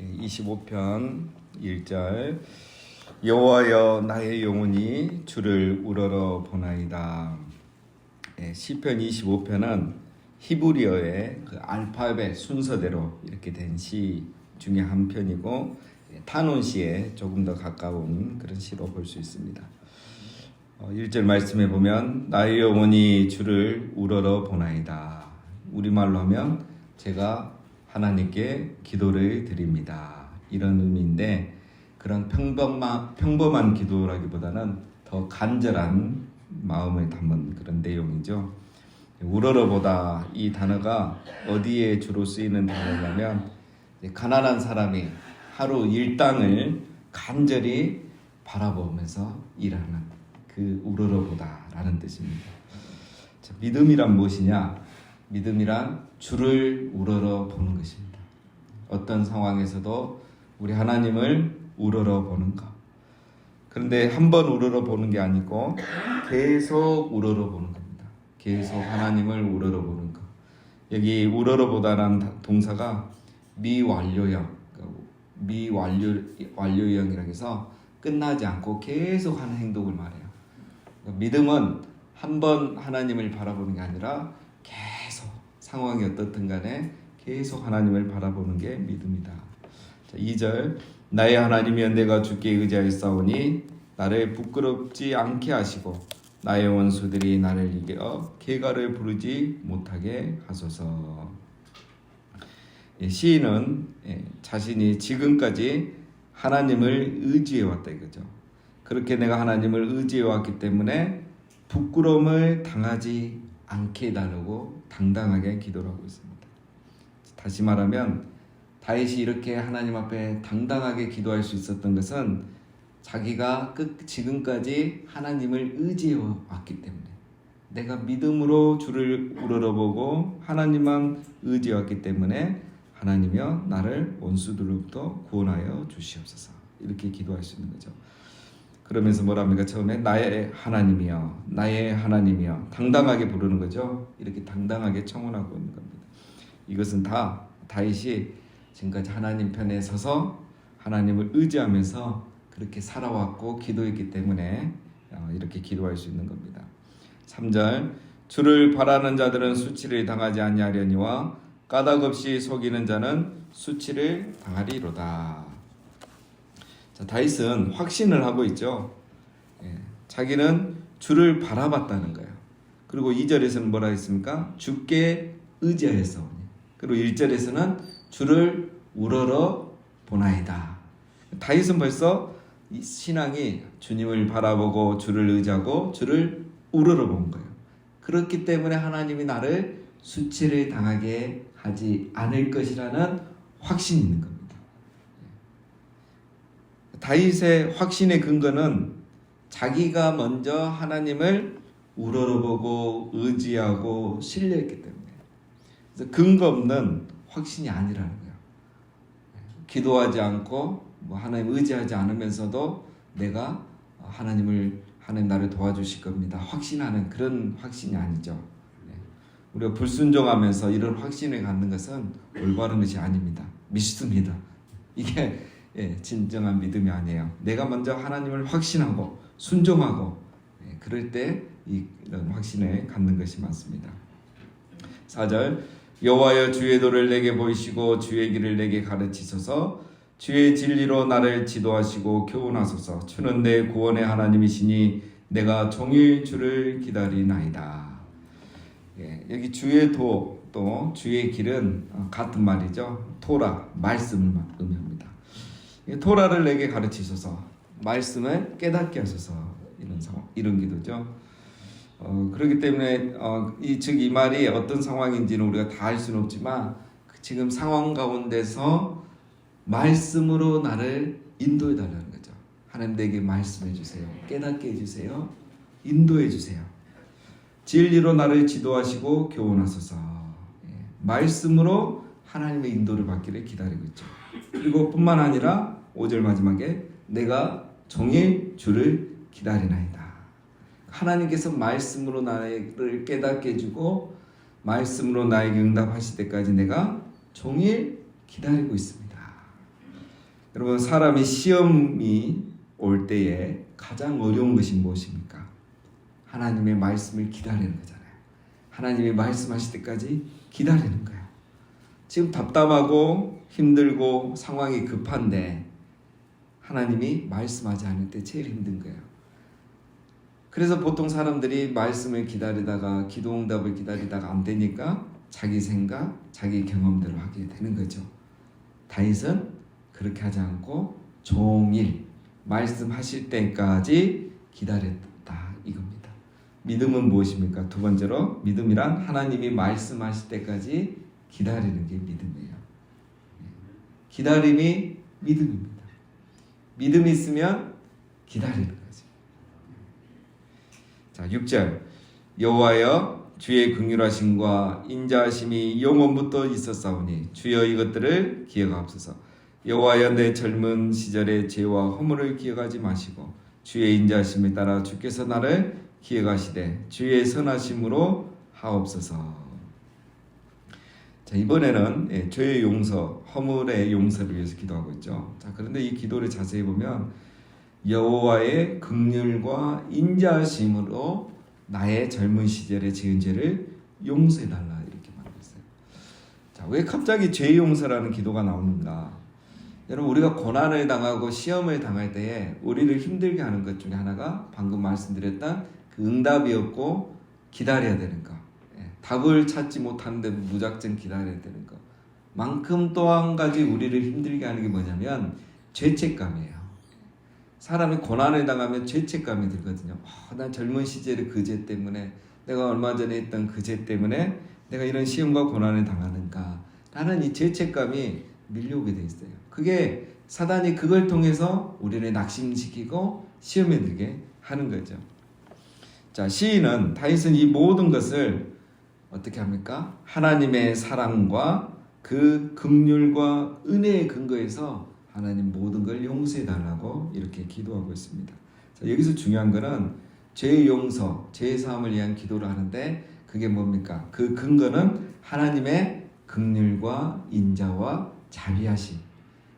25편 1절 여호와여 나의 영혼이 주를 우러러 보나이다. 시편 25편은 히브리어의 그 알파벳 순서대로 이렇게 된 시 중에 한 편이고 탄원시에 조금 더 가까운 그런 시로 볼 수 있습니다. 1절 말씀해 보면 나의 영혼이 주를 우러러 보나이다. 우리말로 하면 제가 하나님께 기도를 드립니다. 이런 의미인데 그런 평범한 기도라기보다는 더 간절한 마음을 담은 그런 내용이죠. 우러러보다 이 단어가 어디에 주로 쓰이는 단어냐면 가난한 사람이 하루 일당을 간절히 바라보면서 일하는 그 우러러보다라는 뜻입니다. 자, 믿음이란 무엇이냐? 믿음이란 주를 우러러 보는 것입니다. 어떤 상황에서도 우리 하나님을 우러러 보는 것. 그런데 한 번 우러러 보는 게 아니고 계속 우러러 보는 겁니다. 계속 하나님을 우러러 보는 것. 여기 우러러보다라는 동사가 미완료형, 미완료형이라고 해서 끝나지 않고 계속 하는 행동을 말해요. 믿음은 한 번 하나님을 바라보는 게 아니라 계속 상황이 어떻든 간에 계속 하나님을 바라보는 게 믿음이다. 자, 2절 나의 하나님이여 내가 주께 의지하였사오니 나를 부끄럽지 않게 하시고 나의 원수들이 나를 이겨 개가를 부르지 못하게 하소서. 시인은 자신이 지금까지 하나님을 의지해 왔다 이거죠. 그렇게 내가 하나님을 의지해 왔기 때문에 부끄러움을 당하지 않게 해달라고 당당하게 기도를 하고 있습니다. 다시 말하면 다윗이 이렇게 하나님 앞에 당당하게 기도할 수 있었던 것은 자기가 지금까지 하나님을 의지해 왔기 때문에 내가 믿음으로 주를 우러러보고 하나님만 의지해 왔기 때문에 하나님이여 나를 원수들로부터 구원하여 주시옵소서 이렇게 기도할 수 있는 거죠. 그러면서 뭐랍니까? 처음에 나의 하나님이여 나의 하나님이여 당당하게 부르는 거죠. 이렇게 당당하게 청혼하고 있는 겁니다. 이것은 다 다윗이 지금까지 하나님 편에 서서 하나님을 의지하면서 그렇게 살아왔고 기도했기 때문에 이렇게 기도할 수 있는 겁니다. 3절 주를 바라는 자들은 수치를 당하지 아니하려니와 까닭없이 속이는 자는 수치를 당하리로다. 자, 다윗은 확신을 하고 있죠. 자기는 주를 바라봤다는 거예요. 그리고 2절에서는 뭐라 했습니까? 주께 의지하였사오니. 그리고 1절에서는 주를 우러러 보나이다. 다윗은 벌써 이 신앙이 주님을 바라보고 주를 의지하고 주를 우러러 본 거예요. 그렇기 때문에 하나님이 나를 수치를 당하게 하지 않을 것이라는 확신이 있는 겁니다. 다윗의 확신의 근거는 자기가 먼저 하나님을 우러러보고 의지하고 신뢰했기 때문에 그래서 근거 없는 확신이 아니라는 거예요. 기도하지 않고 하나님 의지하지 않으면서도 내가 하나님 나를 도와주실 겁니다. 확신하는 그런 확신이 아니죠. 우리가 불순종하면서 이런 확신을 갖는 것은 올바른 것이 아닙니다. 믿습니다. 이게 진정한 믿음이 아니에요. 내가 먼저 하나님을 확신하고 순종하고 그럴 때 이런 확신을 갖는 것이 맞습니다. 4절 여호와여 주의 도를 내게 보이시고 주의 길을 내게 가르치소서 주의 진리로 나를 지도하시고 교훈하소서 주는 내 구원의 하나님이시니 내가 종일 주를 기다리나이다. 여기 주의 도 또 주의 길은 같은 말이죠. 토라, 말씀을 의미합니다. 토라를 내게 가르치소서, 말씀을 깨닫게 하소서 이런 기도죠. 그렇기 때문에 이 말이 어떤 상황인지는 우리가 다 알 수는 없지만 지금 상황 가운데서 말씀으로 나를 인도해 달라는 거죠. 하나님 내게 말씀해 주세요. 깨닫게 해주세요. 인도해 주세요. 진리로 나를 지도하시고 교훈하소서. 말씀으로 하나님의 인도를 받기를 기다리고 있죠. 그리고 뿐만 아니라 5절 마지막에 내가 종일 주를 기다리나이다. 하나님께서 말씀으로 나를 깨닫게 해주고 말씀으로 나에게 응답하실 때까지 내가 종일 기다리고 있습니다. 여러분, 사람이 시험이 올 때에 가장 어려운 것이 무엇입니까? 하나님의 말씀을 기다리는 거잖아요. 하나님이 말씀하실 때까지 기다리는 거예요. 지금 답답하고 힘들고 상황이 급한데 하나님이 말씀하지 않을 때 제일 힘든 거예요. 그래서 보통 사람들이 말씀을 기다리다가 기도응답을 기다리다가 안 되니까 자기 생각, 자기 경험대로 하게 되는 거죠. 다윗은 그렇게 하지 않고 종일 말씀하실 때까지 기다렸다 이겁니다. 믿음은 무엇입니까? 두 번째로, 믿음이란 하나님이 말씀하실 때까지 기다리는 게 믿음이에요. 기다림이 믿음입니다. 믿음이 있으면 기다리는 거죠. 자, 6절. 여호와여, 주의 긍휼하심과 인자하심이 영원부터 있었사오니 주여 이것들을 기억하옵소서. 여호와여, 내 젊은 시절의 죄와 허물을 기억하지 마시고 주의 인자하심에 따라 주께서 나를 기억하시되 주의 선하심으로 하옵소서. 자, 이번에는 죄의 용서, 허물의 용서를 위해서 기도하고 있죠. 자, 그런데 이 기도를 자세히 보면 여호와의 긍휼과 인자하심으로 나의 젊은 시절의 지은 죄를 용서해달라 이렇게 말하고 있어요. 자, 왜 갑자기 죄 용서라는 기도가 나오는가? 여러분, 우리가 고난을 당하고 시험을 당할 때에 우리를 힘들게 하는 것 중에 하나가 방금 말씀드렸던 그 응답이었고 기다려야 되는 거. 답을 찾지 못하는데 무작정 기다려야 되는 것 만큼 또 한 가지 우리를 힘들게 하는 게 뭐냐면 죄책감이에요. 사람이 고난을 당하면 죄책감이 들거든요. 난 젊은 시절에 그 죄 때문에, 내가 얼마 전에 했던 그 죄 때문에 내가 이런 시험과 고난을 당하는가 라는 이 죄책감이 밀려오게 돼 있어요. 그게 사단이 그걸 통해서 우리를 낙심시키고 시험에 들게 하는 거죠. 자, 시인은, 다윗은 이 모든 것을 어떻게 합니까? 하나님의 사랑과 그 긍휼과 은혜의 근거에서 하나님 모든 걸 용서해 달라고 이렇게 기도하고 있습니다. 자, 여기서 중요한 거는 죄 용서, 죄 사함을 위한 기도를 하는데 그게 뭡니까? 그 근거는 하나님의 긍휼과 인자와 자비하심.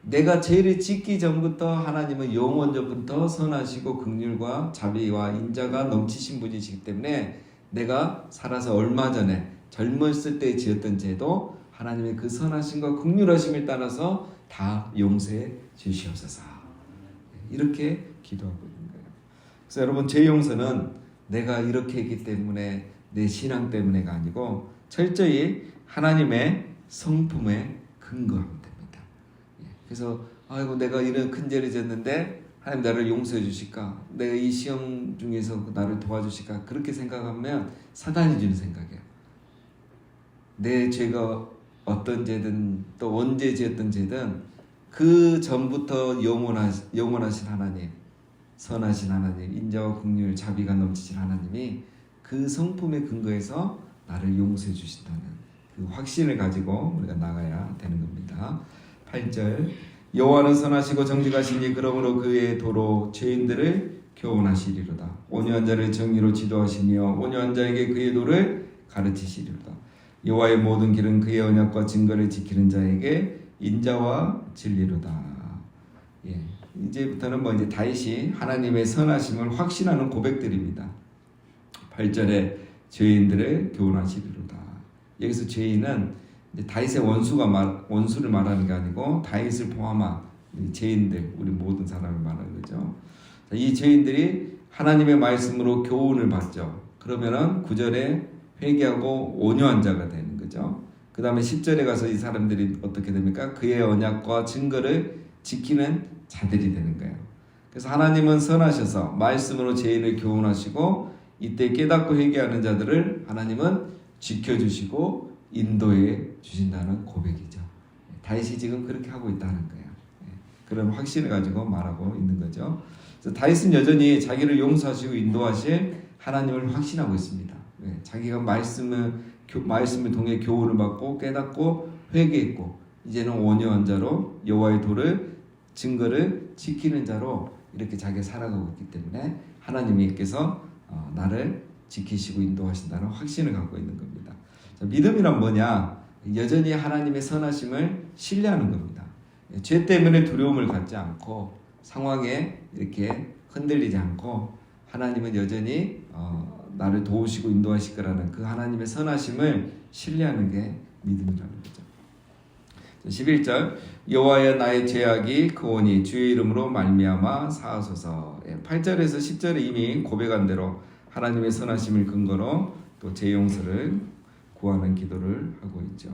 내가 죄를 짓기 전부터 하나님은 영원전부터 선하시고 긍휼과 자비와 인자가 넘치신 분이시기 때문에 내가 살아서 얼마 전에 젊었을 때 지었던 죄도 하나님의 그 선하심과 긍휼하심을 따라서 다 용서해 주시옵소서. 이렇게 기도하고 있는 거예요. 그래서 여러분, 죄 용서는 내가 이렇게 했기 때문에 내 신앙 때문에가 아니고 철저히 하나님의 성품에 근거하면 됩니다. 그래서 아이고, 내가 이런 큰 죄를 졌는데 하나님 나를 용서해 주실까? 내가 이 시험 중에서 나를 도와주실까? 그렇게 생각하면 사단이 주는 생각이에요. 내 죄가 어떤 죄든 또 언제 지었던 죄든 그 전부터 영원하신 하나님, 선하신 하나님, 인자와 긍휼, 자비가 넘치신 하나님이 그 성품의 근거에서 나를 용서해 주신다는 그 확신을 가지고 우리가 나가야 되는 겁니다. 8절. 여호와는 선하시고 정직하시니 그러므로 그의 도로 죄인들을 교훈하시리로다. 온유한 자를 정의로 지도하시며 온유한 자에게 그의 도를 가르치시리로다. 여호와의 모든 길은 그의 언약과 증거를 지키는 자에게 인자와 진리로다. 이제부터는 이제 다윗이 하나님의 선하심을 확신하는 고백들입니다. 8절에 죄인들을 교훈하시리로다. 여기서 죄인은 다윗의 원수를 말하는 게 아니고 다윗을 포함한 죄인들, 우리 모든 사람을 말하는 거죠. 이 죄인들이 하나님의 말씀으로 교훈을 받죠. 그러면은 9절에 회개하고 온유한 자가 되는 거죠. 그 다음에 10절에 가서 이 사람들이 어떻게 됩니까? 그의 언약과 증거를 지키는 자들이 되는 거예요. 그래서 하나님은 선하셔서 말씀으로 죄인을 교훈하시고 이때 깨닫고 회개하는 자들을 하나님은 지켜주시고 인도해 주신다는 고백이죠. 다윗이 지금 그렇게 하고 있다는 거예요. 그런 확신을 가지고 말하고 있는 거죠. 그래서 다윗은 여전히 자기를 용서하시고 인도하실 하나님을 확신하고 있습니다. 자기가 말씀을 통해 교훈을 받고 깨닫고 회개했고 이제는 온유한 자로 여호와의 도를 증거를 지키는 자로 이렇게 자기가 살아가고 있기 때문에 하나님께서 나를 지키시고 인도하신다는 확신을 갖고 있는 겁니다. 자, 믿음이란 뭐냐? 여전히 하나님의 선하심을 신뢰하는 겁니다. 죄 때문에 두려움을 갖지 않고 상황에 이렇게 흔들리지 않고 하나님은 여전히 나를 도우시고 인도하실 거라는 그 하나님의 선하심을 신뢰하는 게 믿음이라는 거죠. 11절 여호와여 나의 죄악이 크오니 주의 이름으로 말미암아 사하소서. 8절에서 10절에 이미 고백한 대로 하나님의 선하심을 근거로 또 죄 용서를 구하는 기도를 하고 있죠.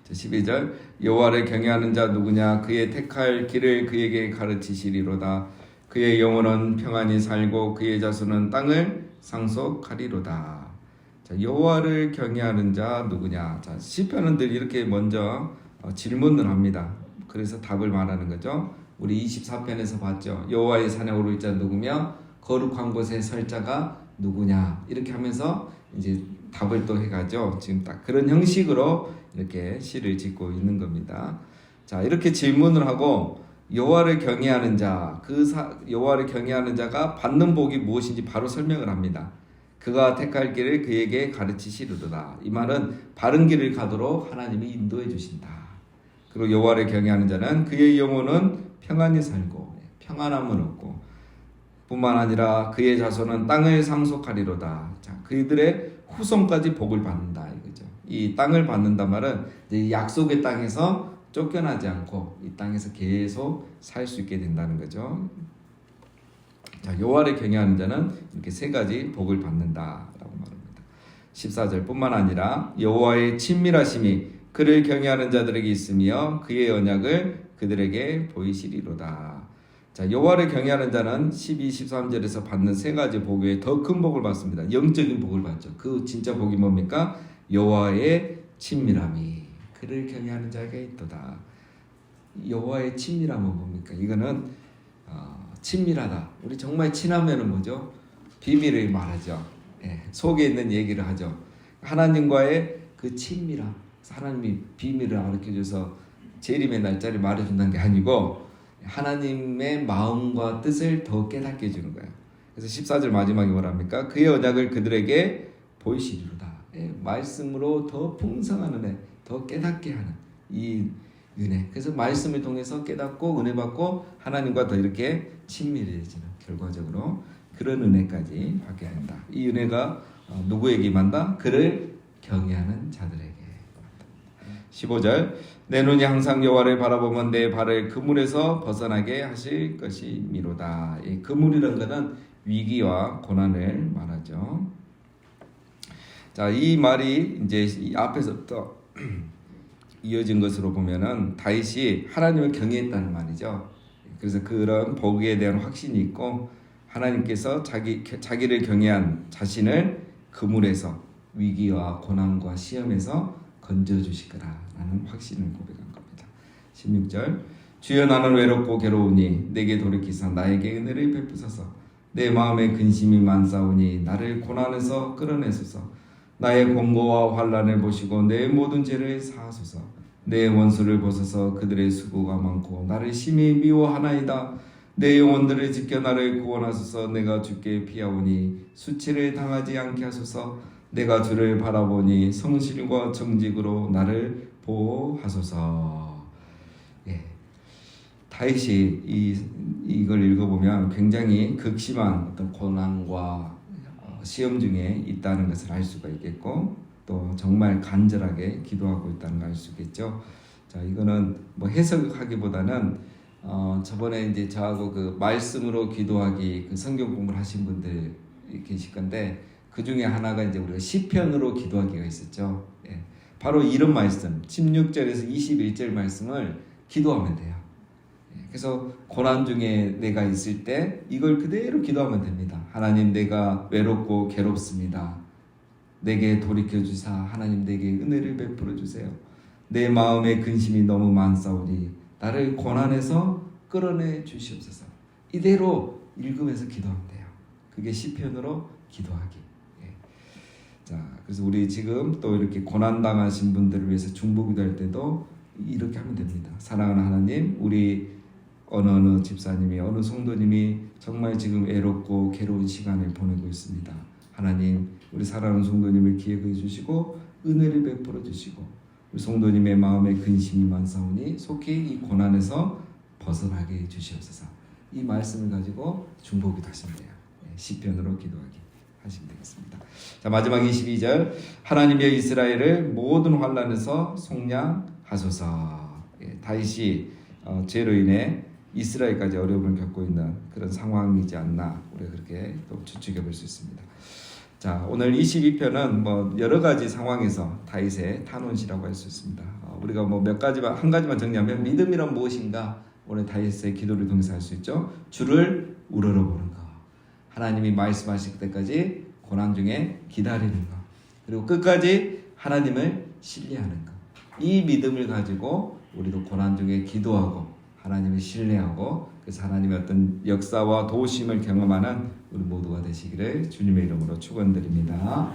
12절 여호와를 경외하는 자 누구냐 그의 택할 길을 그에게 가르치시리로다. 그의 영혼은 평안히 살고 그의 자손은 땅을 상속하리로다. 자, 여호와를 경외하는 자 누구냐? 자, 시편은 늘 이렇게 먼저 질문을 합니다. 그래서 답을 말하는 거죠. 우리 24편에서 봤죠. 여호와의 산에 오를 자 누구며 거룩한 곳에 설 자가 누구냐? 이렇게 하면서 이제 답을 또 해가죠. 지금 딱 그런 형식으로 이렇게 시를 짓고 있는 겁니다. 자, 이렇게 질문을 하고 여호와를 경외하는 자, 여호와를 경외하는 자가 받는 복이 무엇인지 바로 설명을 합니다. 그가 택할 길을 그에게 가르치시리로다. 이 말은 바른 길을 가도록 하나님이 인도해 주신다. 그리고 여호와를 경외하는 자는 그의 영혼은 평안히 살고 평안함을 얻고 뿐만 아니라 그의 자손은 땅을 상속하리로다. 자, 그들의 후손까지 복을 받는다 이거죠. 이 땅을 받는다 말은 이제 약속의 땅에서 쫓겨나지 않고 이 땅에서 계속 살 수 있게 된다는 거죠. 자, 여호와를 경외하는 자는 이렇게 세 가지 복을 받는다라고 말합니다. 14절 뿐만 아니라 여호와의 친밀하심이 그를 경외하는 자들에게 있으며 그의 언약을 그들에게 보이시리로다. 자, 여호와를 경외하는 자는 12, 13절에서 받는 세 가지 복 외에 더 큰 복을 받습니다. 영적인 복을 받죠. 그 진짜 복이 뭡니까? 여호와의 친밀함이 그를 경외하는 자에게 있도다. 여호와의 친밀함은 뭡니까? 이거는 친밀하다. 우리 정말 친하면은 뭐죠? 비밀을 말하죠. 예, 속에 있는 얘기를 하죠. 하나님과의 그 친밀함. 하나님이 비밀을 가르쳐줘서 재림의 날짜를 말해준다는 게 아니고 하나님의 마음과 뜻을 더 깨닫게 해주는 거예요. 그래서 14절 마지막에 뭐랍니까? 그의 언약을 그들에게 보이시리로다. 예, 말씀으로 더 풍성한 은혜, 더 깨닫게 하는 이 은혜. 그래서 말씀을 통해서 깨닫고 은혜 받고 하나님과 더 이렇게 친밀해지는 결과적으로 그런 은혜까지 받게 된다. 이 은혜가 누구에게 임한다? 그를 경외하는 자들에게. 15절 내 눈이 항상 여호와를 바라보면 내 발을 그물에서 벗어나게 하실 것이미로다. 이 그물이라는 것은 위기와 고난을 말하죠. 자, 이 말이 이제 이 앞에서부터 이어진 것으로 보면은 다윗이 하나님을 경외했다는 말이죠. 그래서 그런 복에 대한 확신이 있고 하나님께서 자기를 경외한 자신을 그물에서 위기와 고난과 시험에서 건져주실 거라는 확신을 고백한 겁니다. 16절 주여 나는 외롭고 괴로우니 내게 돌이키사 나에게 은혜를 베푸소서. 내 마음에 근심이 많사오니 나를 고난에서 끌어내소서. 나의 공고와 환난을 보시고 내 모든 죄를 사하소서. 내 원수를 보소서. 그들의 수고가 많고 나를 심히 미워하나이다. 내 영혼들을 지켜 나를 구원하소서. 내가 주께 피하오니 수치를 당하지 않게 하소서. 내가 주를 바라보니 성실과 정직으로 나를 보호하소서. 예. 다윗이 이걸 읽어보면 굉장히 극심한 어떤 고난과 시험 중에 있다는 것을 알 수가 있겠고 또 정말 간절하게 기도하고 있다는 걸 알 수 있겠죠. 자, 이거는 뭐 해석하기보다는 저번에 이제 저하고 그 말씀으로 기도하기 그 성경 공부를 하신 분들 계실 건데 그 중에 하나가 이제 우리가 시편으로 기도하기가 있었죠. 예. 바로 이런 말씀 16절에서 21절 말씀을 기도하면 돼요. 그래서 고난 중에 내가 있을 때 이걸 그대로 기도하면 됩니다. 하나님 내가 외롭고 괴롭습니다. 내게 돌이켜 주사 하나님 내게 은혜를 베풀어 주세요. 내 마음에 근심이 너무 많사오니 나를 고난에서 끌어내 주시옵소서. 이대로 읽으면서 기도하면 돼요. 그게 시편으로 기도하기. 예. 자, 그래서 우리 지금 또 이렇게 고난 당하신 분들을 위해서 중보기도할 때도 이렇게 하면 됩니다. 사랑하는 하나님, 우리 어느 집사님이 어느 성도님이 정말 지금 애롭고 괴로운 시간을 보내고 있습니다. 하나님 우리 사랑하는 성도님을 기억해 주시고 은혜를 베풀어 주시고 우리 성도님의 마음에 근심이 많사오니 속히 이 고난에서 벗어나게 해 주시옵소서. 이 말씀을 가지고 중보기도 하시면 돼요. 시편으로 기도하기 하시면 되겠습니다. 자, 마지막 22절. 하나님이여 이스라엘을 모든 환난에서 속량하소서. 다윗이 죄로 인해 이스라엘까지 어려움을 겪고 있는 그런 상황이지 않나 우리가 그렇게 또 추측해 볼 수 있습니다. 자, 오늘 22편은 뭐 여러 가지 상황에서 다윗의 탄원시라고 할 수 있습니다. 우리가 뭐 몇 가지만 한 가지만 정리하면 믿음이란 무엇인가 오늘 다윗의 기도를 통해서 할 수 있죠. 주를 우러러보는 것, 하나님이 말씀하실 때까지 고난 중에 기다리는 것, 그리고 끝까지 하나님을 신뢰하는 것. 이 믿음을 가지고 우리도 고난 중에 기도하고 하나님을 신뢰하고 그래서 하나님의 어떤 역사와 도우심을 경험하는 우리 모두가 되시기를 주님의 이름으로 축원드립니다.